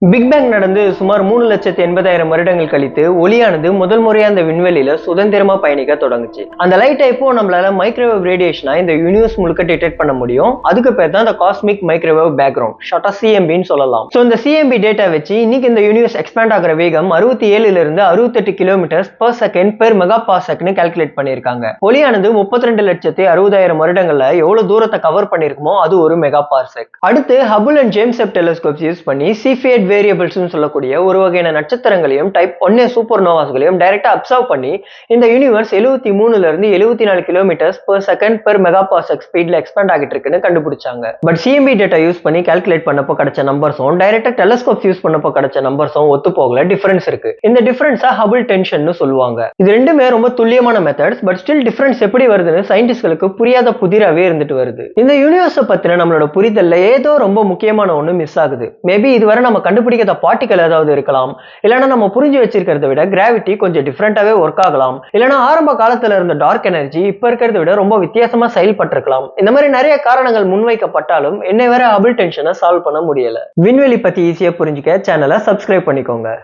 Big bang நடந்து சுமார் 3,80,000 வருடங்கள் கழித்து ஒளியானது முதல் முறையா அந்த விண்வெளியில சுதந்திரமா பயணிக்க தொடங்குச்சு. அந்த லைட் இப்போ நம்மளால மைக்ரோவேவ் ரேடியேஷனா இந்த யூனிவர்ஸ் முழுக்க டிடெக்ட் பண்ண முடியும். அதுக்கு பேர் தான் இந்த காஸ்மிக் மைக்ரோவேவ் பேக்ரவுண்ட், ஷார்ட்டா சிஎம்பின்னு சொல்லலாம். ஸோ இந்த சிஎம்பி டேட்டா வச்சு இன்னைக்கு இந்த யூனிவர்ஸ் எக்ஸ்பேண்ட் ஆகிற வேகம் 67 இருந்து 68 kilometres per second per mega பாசெக்ட்னு கால்குலேட் பண்ணியிருக்காங்க. ஒளியானது 32,60,000 வருடங்கள்ல எவ்வளவு தூரத்தை கவர் பண்ணிருக்குமோ அது ஒரு மெகா பார்செக். அடுத்து Hubble and James web telescopes use பண்ணி சிஃபியட் வேரியபிள்ஸ் சொல்லக்கூடிய ஒரு வகையான நட்சத்திரங்களையும் டைப் 1 சூப்பர் நோவாஸ்களையும் டைரக்டா அப்சர்வ் பண்ணி இந்த யூனிவர்ஸ் 73 இருந்து 74 kilometres per second per mega parsec ஸ்பீட்ல எக்ஸ்பேண்ட் ஆகிட்டு இருக்குன்னு கண்டுபிடிச்சாங்க. பட் சிஎம்பி டேட்டா யூஸ் பண்ணி கால்குலேட் பண்ணப்போ கிடைச்ச நம்பர்ஸும் டைரக்டா டெலிஸ்கோப்ஸ் யூஸ் பண்ணப்போ கிடைச்ச நம்பர்ஸும் ஒத்து போகல, டிஃபரன்ஸ் இருக்கு. இந்த டிஃபரன்ஸா ஹபிள் டென்ஷன் சொல்லுவாங்க. இது ரெண்டுமே ரொம்ப துல்லியமான மெத்தட்ஸ், பட் ஸ்டில் டிஃபரன்ஸ் எப்படி வருதுன்னு சயின்டிஸ்ட்களுக்கு புரியாத புதிராவே இருந்துட்டு வருது. இந்த யூனிவர்ஸை பத்தின நம்மளோட புரிதல்ல ஏதோ ரொம்ப முக்கியமான ஒண்ணு மிஸ் ஆகுது. மேபி இதுவரை நம்ம கண்டுபிடிக்காத பார்ட்டிகல் ஏதாவது இருக்கலாம், இல்லைன்னா நம்ம புரிஞ்சு வச்சிருக்கிறத விட கிராவிட்டி கொஞ்சம் டிஃபரெண்டாவே ஒர்க் ஆகலாம், இல்லைன்னா ஆரம்ப காலத்துல இருந்த டார்க் எனர்ஜி இப்ப இருக்கிறத விட ரொம்ப வித்தியாசமா செயல்பட்டிருக்கலாம். இந்த மாதிரி நிறைய காரணங்கள் முன்வைக்கப்பட்டாலும் என்னை வரை ஹபிள் டென்ஷனை சால்வ் பண்ண முடியல. விண்வெளி பத்தி ஈஸியா புரிஞ்சுக்க சேனலை சப்ஸ்கிரைப் பண்ணிக்கோங்க.